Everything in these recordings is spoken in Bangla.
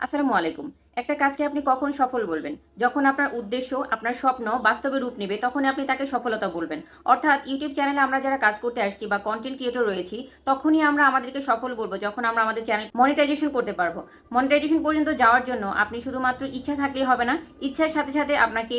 আসসালামু আলাইকুম। একটা কাজকে আপনি কখন সফল বলবেন? যখন আপনার উদ্দেশ্য, আপনার স্বপ্ন বাস্তবে রূপ নেবে, তখনই আপনি তাকে সফলতা বলবেন। অর্থাৎ ইউটিউব চ্যানেলে আমরা যারা কাজ করতে আসছি বা কনটেন্ট ক্রিয়েটর রয়েছি, তখনই আমরা আমাদেরকে সফল বলব যখন আমরা আমাদের চ্যানেল মনিটাইজেশন করতে পারবো। মনিটাইজেশন পর্যন্ত যাওয়ার জন্য আপনি শুধুমাত্র ইচ্ছা থাকলেই হবে না। ইচ্ছার সাথে সাথে আপনাকে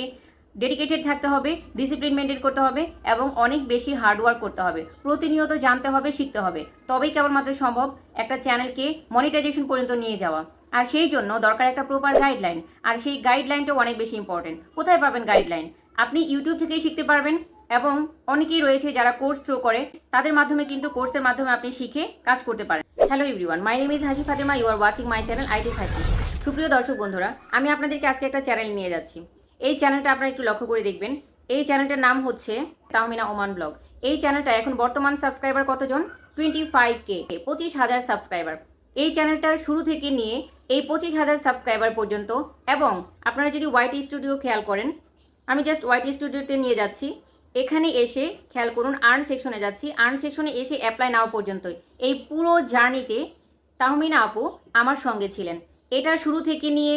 ডেডিকেটেড থাকতে হবে, ডিসিপ্লিন মেনটেন করতে হবে এবং অনেক বেশি হার্ডওয়ার্ক করতে হবে। প্রতিনিয়ত জানতে হবে, শিখতে হবে। তবেই কেবলমাত্র সম্ভব একটা চ্যানেলকে মনিটাইজেশন পর্যন্ত নিয়ে যাওয়া। আর সেই জন্য দরকার একটা প্রপার গাইডলাইন। আর সেই গাইডলাইনটাও অনেক বেশি ইম্পর্টেন্ট। কোথায় পাবেন গাইডলাইন? আপনি ইউটিউব থেকেই শিখতে পারবেন এবং অনেকেই রয়েছে যারা কোর্স থ্রু করে, তাদের মাধ্যমে কিন্তু কোর্সের মাধ্যমে আপনি শিখে কাজ করতে পারেন। Hello everyone, my name is Haji Fatema, you are watching my channel IT fighty. সুপ্রিয় দর্শক বন্ধুরা, আমি আপনাদেরকে আজকে একটা চ্যানেল নিয়ে যাচ্ছি। এই চ্যানেলটা আপনারা একটু লক্ষ্য করে দেখবেন। এই চ্যানেলটার নাম হচ্ছে তাহমিনা ওমান ব্লগ। এই চ্যানেলটা এখন বর্তমান সাবস্ক্রাইবার কতজন? 25K, 25,000 subscriber. এই চ্যানেলটার শুরু থেকে নিয়ে এই 25,000 সাবস্ক্রাইবার পর্যন্ত, এবং আপনারা যদি ওয়াইটি স্টুডিও খেয়াল করেন, আমি জাস্ট ওয়াইটি স্টুডিওতে নিয়ে যাচ্ছি। এখানে এসে খেয়াল করুন, আর্ন সেকশনে যাচ্ছি। আর্ন সেকশনে এসে অ্যাপ্লাই নাও পর্যন্ত এই পুরো জার্নিতে তাহমিনা আপু আমার সঙ্গে ছিলেন। এটার শুরু থেকে নিয়ে,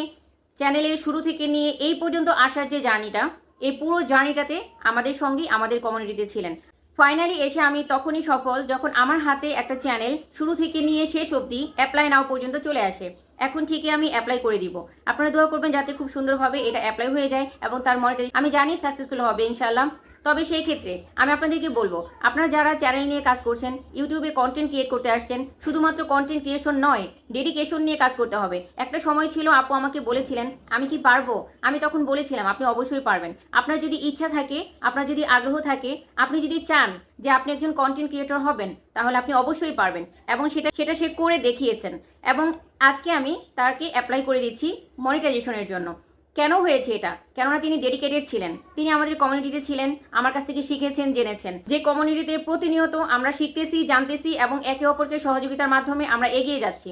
চ্যানেলের শুরু থেকে নিয়ে এই পর্যন্ত আসার যে জার্নিটা, এই পুরো জার্নিটাতে আমাদের সঙ্গেই আমাদের কমিউনিটিতে ছিলেন। ফাইনালি এসে আমি তখনই সফল যখন আমার হাতে একটা চ্যানেল শুরু থেকে নিয়ে শেষ অবধি অ্যাপ্লাই নাও পর্যন্ত চলে আসে। এখন ঠিকই আমি অ্যাপ্লাই করে দিব। আপনারা দোয়া করবেন যাতে খুব সুন্দরভাবে এটা অ্যাপ্লাই হয়ে যায় এবং তার মনিটাইজেশন আমি জানি সাকসেসফুল হবে ইনশাআল্লাহ। তবে সেই ক্ষেত্রে আমি আপনাদেরকে বলবো, আপনারা যারা চ্যানেল নিয়ে কাজ করছেন, ইউটিউবে কন্টেন্ট ক্রিয়েট করতে আসছেন, শুধুমাত্র কন্টেন্ট ক্রিয়েশন নয়, ডেডিকেশন নিয়ে কাজ করতে হবে। একটা সময় ছিল আপু আমাকে বলেছিলেন আমি কি পারবো? আমি তখন বলেছিলাম আপনি অবশ্যই পারবেন। আপনার যদি ইচ্ছা থাকে, আপনার যদি আগ্রহ থাকে, আপনি যদি চান যে আপনি একজন কন্টেন্ট ক্রিয়েটর হবেন, তাহলে আপনি অবশ্যই পারবেন। এবং সেটা সে করে দেখিয়েছেন। এবং আজকে আমি তাকে অ্যাপ্লাই করে দিচ্ছি মনিটাইজেশনের জন্য। কেন হয়েছে এটা? কেননা তিনি ডেডিকেটেড ছিলেন, তিনি আমাদের কমিউনিটিতে ছিলেন, আমার কাছ থেকে শিখেছেন, জেনেছেন। যে কমিউনিটিতে প্রতিনিয়ত আমরা শিখতেছি, জানতেছি এবং একে অপরকে সহযোগিতার মাধ্যমে আমরা এগিয়ে যাচ্ছি।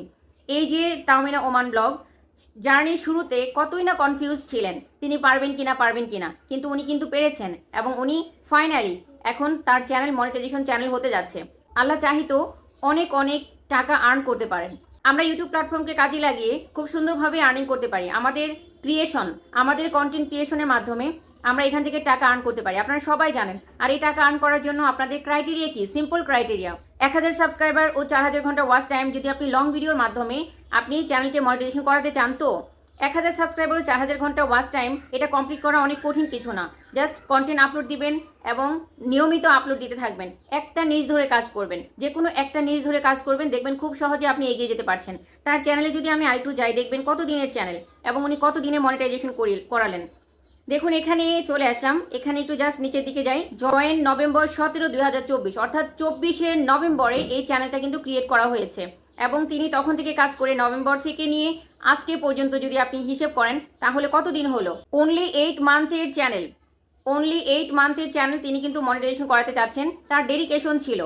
এই যে তাহমিনা ওমান ব্লগ জার্নির শুরুতে কতই না কনফিউজ ছিলেন, তিনি পারবেন কিনা, কিন্তু উনি কিন্তু পেরেছেন এবং উনি ফাইনালি এখন তার চ্যানেল মনিটাইজেশন চ্যানেল হতে যাচ্ছে। আল্লাহ চাহিত অনেক অনেক টাকা আর্ন করতে পারেন। আমরা ইউটিউব প্ল্যাটফর্মকে কাজে লাগিয়ে খুব সুন্দরভাবে আর্নিং করতে পারি। আমাদের ক্রিয়েশন, আমাদের কন্টেন্ট ক্রিয়েশনের মাধ্যমে আমরা এখান থেকে টাকা আর্ন করতে পারি, আপনারা সবাই জানেন। আর এই টাকা আর্ন করার জন্য আপনাদের ক্রাইটেরিয়া কি? Simple criteria. 1000 সাবস্ক্রাইবার ও 4000 ঘন্টা ওয়াচ টাইম যদি আপনি লং ভিডিওর মাধ্যমে আপনি চ্যানেলকে মনিটাইজেশন করাতে চান, তো 1000 সাবস্ক্রাইবার ও 4000 ঘন্টা ওয়াচ টাইম এটা কমপ্লিট করা অনেক কঠিন কিছু না। জাস্ট কন্টেন্ট আপলোড দিবেন এবং নিয়মিত আপলোড দিতে থাকবেন। একটা নিজ ধরে কাজ করবেন, যে কোনো একটা নিজ ধরে কাজ করবেন, দেখবেন খুব সহজে আপনি এগিয়ে যেতে পারছেন। তার চ্যানেলে যদি আমি আরেকটু যাই, দেখবেন কত দিনের চ্যানেল এবং উনি কত দিনে মনিটাইজেশন করালেন। দেখুন এখানে চলে আসলাম, এখানে একটু জাস্ট নিচের দিকে যাই। জয়েন নভেম্বর 17, 2024, অর্থাৎ 24 নভেম্বরে এই চ্যানেলটা কিন্তু ক্রিয়েট করা হয়েছে এবং তিনি তখন থেকে কাজ করে নভেম্বর থেকে নিয়ে আজকে পর্যন্ত যদি আপনি হিসেব করেন তাহলে কত দিন হলো? অনলি 8 মান্থের চ্যানেল, অনলি 8 মান্থের চ্যানেল তিনি কিন্তু মনিটাইজেশন করাতে চাচ্ছেন। তার ডেডিকেশন ছিল।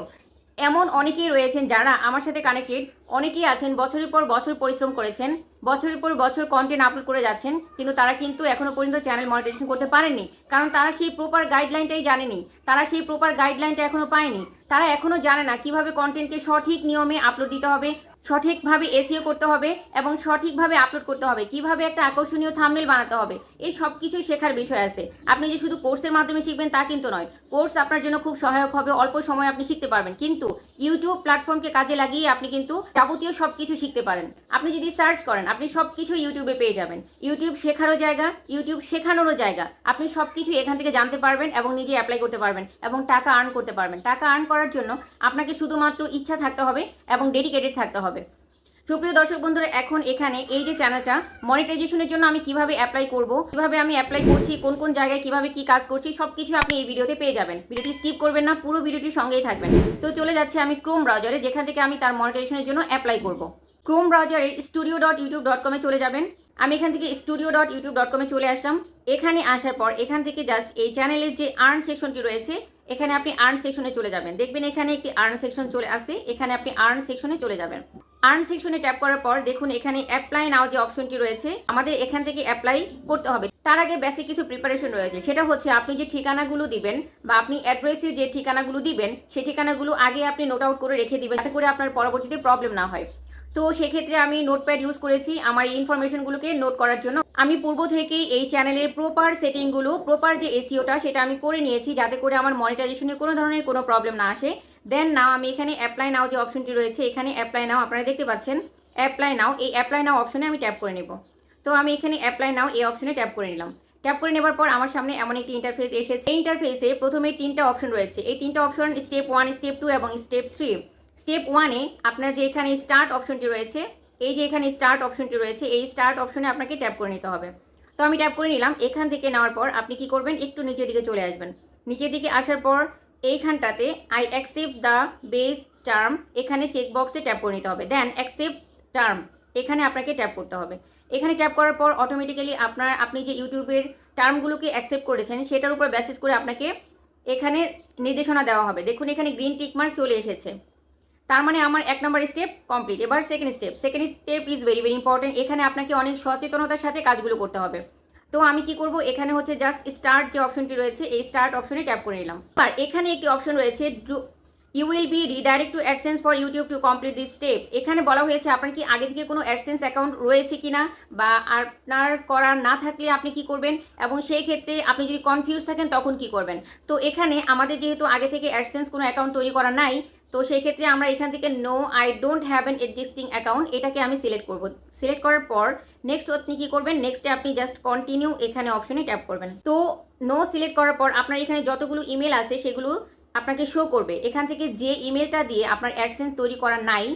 এমন অনেকেই রয়েছেন যারা আমার সাথে কানেক্টেড, অনেকেই আছেন বছরের পর বছর পরিশ্রম করেছেন, বছরের পর বছর কন্টেন্ট আপলোড করে যাচ্ছেন, কিন্তু তারা কিন্তু এখনো পর্যন্ত চ্যানেল মনিটাইজেশন করতে পারেননি। কারণ তারা সেই প্রপার গাইডলাইনটাই জানেনি, তারা সেই প্রপার গাইডলাইনটা এখনো পায়নি। তারা এখনো জানে না কিভাবে কন্টেন্টকে সঠিক নিয়মে আপলোড দিতে হবে, সঠিকভাবে এসইও করতে হবে এবং সঠিকভাবে আপলোড করতে হবে, কিভাবে একটা আকর্ষণীয় থাম্বনেল বানাতে হবে। এই সব কিছুই শেখার বিষয় আছে। আপনি যে শুধু কোর্সের মাধ্যমে শিখবেন তা কিন্তু নয়। কোর্স আপনার জন্য খুব সহায়ক হবে, অল্প সময় আপনি শিখতে পারবেন, কিন্তু ইউটিউব প্ল্যাটফর্মকে কাজে লাগিয়ে আপনি কিন্তু যাবতীয় সব কিছু শিখতে পারেন। আপনি যদি সার্চ করেন আপনি সব কিছু ইউটিউবে পেয়ে যাবেন। ইউটিউব শেখারও জায়গা, ইউটিউব শেখানোরও জায়গা। আপনি সব কিছু এখান থেকে জানতে পারবেন এবং নিজে অ্যাপ্লাই করতে পারবেন এবং টাকা আর্ন করতে পারবেন। টাকা আর্ন করার জন্য আপনাকে শুধুমাত্র ইচ্ছা থাকতে হবে এবং ডেডিকেটেড থাকতে হবে। সুপ্রিয় দর্শক বন্ধুরা, এখন এখানে এই যে চ্যানেলটা মনিটাইজেশনের জন্য আমি কিভাবে অ্যাপ্লাই করব, কিভাবে আমি অ্যাপ্লাই করছি, কোন কোন জায়গায় কিভাবে কি কাজ করছি, সবকিছু আপনি এই ভিডিওতে পেয়ে যাবেন। ভিডিওটি স্কিপ করবেন না, পুরো ভিডিওটির সঙ্গেই থাকবেন। তো চলে যাচ্ছে আমি ক্রোম ব্রাউজারে, যেখান থেকে আমি তার মনিটাইজেশনের জন্য অ্যাপ্লাই করব। ক্রোম ব্রাউজারে studio.youtube.com চলে যাবেন। আমি এখান থেকে studio.youtube.com চলে আসলাম। এখানে আসার পর এখান থেকে জাস্ট এই চ্যানেলের যে আর্ন সেকশনটি রয়েছে, এখানে আপনি আর্ন সেকশনে চলে যাবেন। দেখবেন এখানে একটি আর্ন সেকশন চলে আসে, এখানে আপনি আর্ন সেকশনে চলে যাবেন। আর্ন সেকশনে ট্যাপ করার পর দেখুন এখানে অ্যাপ্লাই নাও যে অপশনটি রয়েছে, আমাদের এখান থেকে অ্যাপ্লাই করতে হবে। তার আগে বেসিক কিছু প্রিপারেশন রয়েছে, সেটা হচ্ছে আপনি যে ঠিকানাগুলো দিবেন বা আপনি অ্যাড্রেসে যে ঠিকানাগুলো দিবেন, সেই ঠিকানাগুলো আগে আপনি নোট আউট করে রেখে দিবেন, যাতে করে আপনার পরবর্তীতে প্রবলেম না হয়। তো সেক্ষেত্রে আমি নোটপ্যাড ইউজ করেছি আমার এই ইনফরমেশনগুলোকে নোট করার জন্য। আমি পূর্ব থেকেই এই চ্যানেলের প্রপার সেটিংগুলো, প্রপার যে এসইওটা সেটা আমি করে নিয়েছি, যাতে করে আমার মনিটাইজেশনে কোনো ধরনের কোনো প্রবলেম না আসে। দেন নাও আমি এখানে অ্যাপ্লাই নাও যে অপশনটি রয়েছে, এখানে অ্যাপ্লাই নাও আপনারা দেখতে পাচ্ছেন, অ্যাপ্লাই নাও, এই অ্যাপ্লাই নাও অপশনে আমি ট্যাপ করে নেব। তো আমি এখানে অ্যাপ্লাই নাও এই অপশনে ট্যাপ করে নিলাম। ট্যাপ করে নেবার পর আমার সামনে এমন একটি ইন্টারফেস এসেছে। এই ইন্টারফেসে প্রথমে 3টা অপশন রয়েছে। এই 3টা অপশন স্টেপ 1, স্টেপ 2 এবং স্টেপ 3। স্টেপ 1-এ আপনার যে এখানে স্টার্ট অপশনটি রয়েছে, এই যে এখানে স্টার্ট অপশনটি রয়েছে, এই স্টার্ট অপশনে আপনাকে ট্যাপ করে নিতে হবে। তো আমি ট্যাপ করে নিলাম। এখান থেকে নেওয়ার পর আপনি কি করবেন, একটু নিচের দিকে চলে আসবেন। নিচের দিকে আসার পর এইখানটাতে I accept the base term, এখানে চেকবক্সে ট্যাপ করে নিতে হবে। দেন অ্যাকসেপ্ট টার্ম, এখানে আপনাকে ট্যাপ করতে হবে। এখানে ট্যাপ করার পর অটোমেটিক্যালি আপনি যে ইউটিউবের টার্মগুলোকে অ্যাকসেপ্ট করেছেন সেটার উপর বেসিস করে আপনাকে এখানে নির্দেশনা দেওয়া হবে। দেখুন এখানে গ্রিন টিক মার্ক চলে এসেছে, তার মানে আমার 1 নম্বর স্টেপ কমপ্লিট। এবার second step is very very important. এখানে আপনাকে অনেক সচেতনতার সাথে কাজগুলো করতে হবে। তো আমি কি করব, এখানে হচ্ছে জাস্ট স্টার্ট যে অপশনটি রয়েছে, এই স্টার্ট অপশনে ট্যাপ করে নিলাম। আর এখানে একটি অপশন রয়েছে, you will be redirect to AdSense for YouTube to complete this step. এখানে বলা হয়েছে আপনার কি আগে থেকে কোনো অ্যাডসেন্স অ্যাকাউন্ট রয়েছে কিনা, বা আপনার করা না থাকলে আপনি কি করবেন, এবং সেই ক্ষেত্রে আপনি যদি কনফিউজ থাকেন তখন কি করবেন। তো এখানে আমাদের যেহেতু আগে থেকে অ্যাডসেন্স কোনো অ্যাকাউন্ট তৈরি করা নাই, তো সেই ক্ষেত্রে আমরা এখান থেকে no I don't have an existing account, এটাকে আমি সিলেক্ট করব। সিলেক্ট করার পর নেক্সট আপনি কি করবেন, নেক্সটে আপনি জাস্ট কন্টিনিউ এখানে অপশনে ট্যাপ করবেন। তো নো সিলেক্ট করার পর আপনার এখানে যতগুলো ইমেল আছে সেগুলো আপনাকে শো করবে। এখান থেকে যে ইমেলটা দিয়ে আপনার অ্যাডসেন্স তৈরি করা নাই,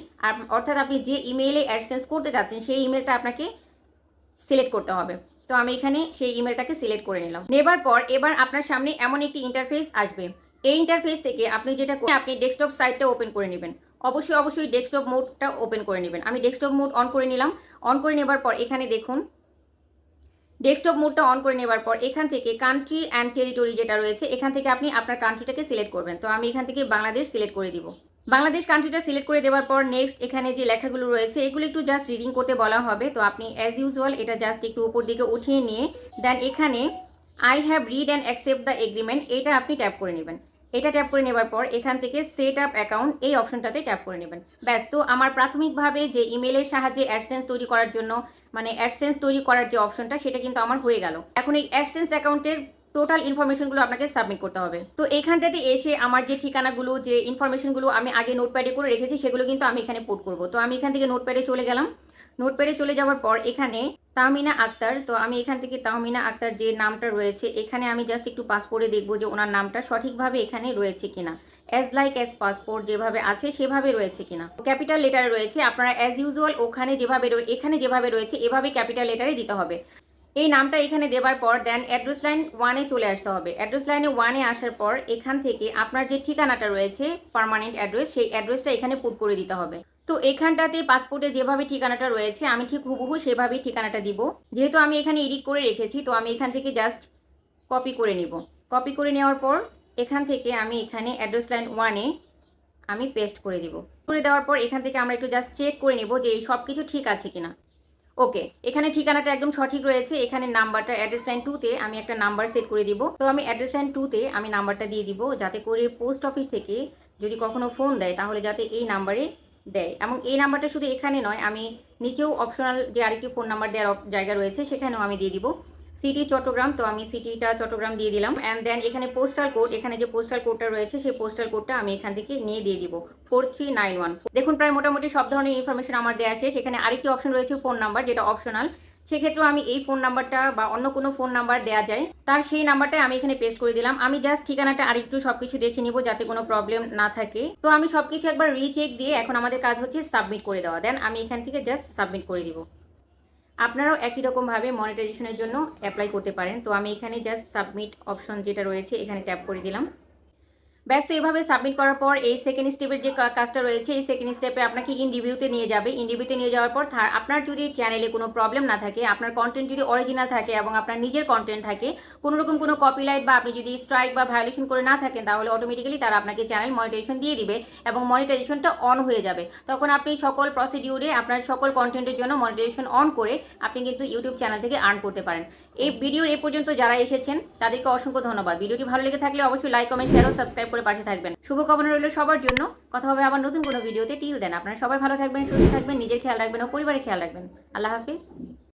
অর্থাৎ আপনি যে ইমেইলে অ্যাডসেন্স করতে যাচ্ছেন সেই ইমেলটা আপনাকে সিলেক্ট করতে হবে। তো আমি এখানে সেই ইমেলটাকে সিলেক্ট করে নিলাম। নেবার পর এবার আপনার সামনে এমন একটি ইন্টারফেস আসবে। এই ইন্টারফেস থেকে আপনি যেটা আপনি ডেস্কটপ সাইটটা ওপেন করে নেবেন। অবশ্যই ডেস্কটপ মোডটা ওপেন করে নেবেন। আমি ডেস্কটপ মোড অন করে নিলাম। অন করে নেবার পর এখানে দেখুন, ডেস্কটপ মোডটা অন করে নেবার পর এখান থেকে কান্ট্রি অ্যান্ড টেরিটরি যেটা রয়েছে, এখান থেকে আপনি আপনার কান্ট্রিটাকে সিলেক্ট করবেন। তো আমি এখান থেকে বাংলাদেশ সিলেক্ট করে দিব। বাংলাদেশ কান্ট্রিটা সিলেক্ট করে দেওয়ার পর নেক্সট এখানে যে লেখাগুলো রয়েছে এগুলো একটু জাস্ট রিডিং করতে বলা হবে। তো আপনি অ্যাজ ইউজুয়াল এটা জাস্ট একটু উপর দিকে উঠিয়ে নিয়ে দেন এখানে I have read and accept the agreement, এটা আপনি ট্যাপ করে নেবেন। এটা ট্যাপ করে নেবার পর এখান থেকে সেট আপ অ্যাকাউন্ট এই অপশনটাতে ট্যাপ করে নেবেন। ব্যাস, তো আমার প্রাথমিকভাবে যে ইমেলের সাহায্যে অ্যাডসেন্স তৈরি করার জন্য, মানে অ্যাডসেন্স তৈরি করার যে অপশনটা সেটা কিন্তু আমার হয়ে গেল। এখন এই অ্যাডসেন্স অ্যাকাউন্টের টোটাল ইনফরমেশনগুলো আপনাকে সাবমিট করতে হবে। তো এইখানটাতে এসে আমার যে ঠিকানাগুলো, যে ইনফরমেশনগুলো আমি আগে নোটপ্যাডে করে রেখেছি সেগুলো কিন্তু আমি এখানে পুট করব। তো আমি এখান থেকে নোটপ্যাডে চলে গেলাম। নোটপ্যাডে চলে যাওয়ার পর এখানে তাহমিনা আক্তার, তো আমি এখান থেকে তাহমিনা আক্তার যে নামটা রয়েছে এখানে আমি জাস্ট একটু পাসপোর্টে দেখবো যে ওনার নামটা সঠিকভাবে এখানে রয়েছে কিনা, অ্যাজ লাইক অ্যাজ পাসপোর্ট যেভাবে আছে সেভাবে রয়েছে কিনা। ক্যাপিটাল লেটারে রয়েছে, আপনারা অ্যাজ ইউজুয়াল ওখানে যেভাবে এখানে যেভাবে রয়েছে এভাবে ক্যাপিটাল লেটারে দিতে হবে। এই নামটা এখানে দেবার পর দেন অ্যাড্রেস লাইন 1-এ চলে আসতে হবে। অ্যাড্রেস লাইনে 1-এ আসার পর এখান থেকে আপনার যে ঠিকানাটা রয়েছে পার্মানেন্ট অ্যাড্রেস, সেই অ্যাড্রেসটা এখানে পুট করে দিতে হবে। তো এখানটাতে পাসপোর্টে যেভাবে ঠিকানাটা রয়েছে আমি ঠিক হুবহু সেভাবেই ঠিকানাটা দিব। যেহেতু আমি এখানে এডিট করে রেখেছি তো আমি এখান থেকে জাস্ট কপি করে নিব। কপি করে নেওয়ার পর এখান থেকে আমি এখানে অ্যাড্রেস লাইন 1-এ আমি পেস্ট করে দিব। করে দেওয়ার পর এখান থেকে আমরা একটু জাস্ট চেক করে নিব যে এই সব কিছু ঠিক আছে কিনা। ওকে, এখানে ঠিকানাটা একদম সঠিক রয়েছে। এখানে নাম্বারটা অ্যাড্রেস লাইন 2-তে আমি একটা নাম্বার সেট করে দিব। তো আমি অ্যাড্রেস লাইন 2-তে আমি নাম্বারটা দিয়ে দিব, যাতে করে পোস্ট অফিস থেকে যদি কখনো ফোন দেয় তাহলে যাতে এই নাম্বারে দেয়। এবং এই নাম্বারটা শুধু এখানে নয়, আমি নিচেও অপশনাল যে আরেকটি ফোন নাম্বার দেওয়ার জায়গা রয়েছে সেখানেও আমি দিয়ে দিব। সিটি চট্টগ্রাম, তো আমি সিটিটা চট্টগ্রাম দিয়ে দিলাম। অ্যান্ড দেন এখানে পোস্টাল কোড, এখানে যে পোস্টাল কোডটা রয়েছে সেই পোস্টাল কোডটা আমি এখান থেকে নিয়ে দিয়ে দিব 4391। দেখুন প্রায় মোটামুটি সব ধরনের ইনফরমেশন আমার দেওয়া শেষ। এখানে আরেকটি অপশন রয়েছে ফোন নাম্বার, যেটা অপশনাল। সেক্ষেত্রেও আমি এই ফোন নাম্বারটা বা অন্য কোনো ফোন নাম্বার দেওয়া যায় তার সেই নাম্বারটা আমি এখানে পেস্ট করে দিলাম। আমি জাস্ট ঠিকানাটা আরেকটু সবকিছু দেখে নিব যাতে কোনো প্রবলেম না থাকে। তো আমি সবকিছু একবার রিচেক দিয়ে এখন আমাদের কাজ হচ্ছে সাবমিট করে দেওয়া। দেন আমি এখান থেকে জাস্ট সাবমিট করে দিব। আপনারাও একই রকমভাবে মনিটাইজেশনের জন্য অ্যাপ্লাই করতে পারেন। তো আমি এখানে জাস্ট সাবমিট অপশন যেটা রয়েছে এখানে ট্যাপ করে দিলাম। ব্যাস, তো এইভাবে সাবমিট করার পর এই সেকেন্ড স্টেপের যে কাজটা রয়েছে এই সেকেন্ড স্টেপে আপনাকে ইন রিভিউতে নিয়ে যাবে। ইন রিভিউতে নিয়ে যাওয়ার পর আপনার যদি চ্যানেলে কোনো প্রবলেম না থাকে, আপনার কন্টেন্ট যদি অরিজিনাল থাকে এবং আপনার নিজের কন্টেন্ট থাকে, কোনো রকম কোনো কপিরাইট বা আপনি যদি স্ট্রাইক বা ভায়োলেশন করে না থাকেন, তাহলে অটোমেটিক্যালি তারা আপনাকে চ্যানেল মনিটাইজেশন দিয়ে দিবে এবং মনিটাইজেশনটা অন হয়ে যাবে। তখন আপনি সকল প্রসিডিউরে আপনার সকল কন্টেন্টের জন্য মনিটাইজেশন অন করে আপনি কিন্তু ইউটিউব চ্যানেল থেকে আর্ন করতে পারেন। এই ভিডিওর এ পর্যন্ত যারা এসেছেন তাদেরকে অসংখ্য ধন্যবাদ। ভিডিওটি ভালো লেগে থাকলে অবশ্যই লাইক, কমেন্ট, শেয়ার ও সাবস্ক্রাইব করে পাশে থাকবেন। শুভকামনা রইল সবার জন্য। কথা হবে আবার নতুন কোনো ভিডিওতে। টিল দেন আপনারা সবাই ভালো থাকবেন, সুস্থ থাকবেন, নিজের খেয়াল রাখবেন ও পরিবারের খেয়াল রাখবেন। আল্লাহ হাফিজ।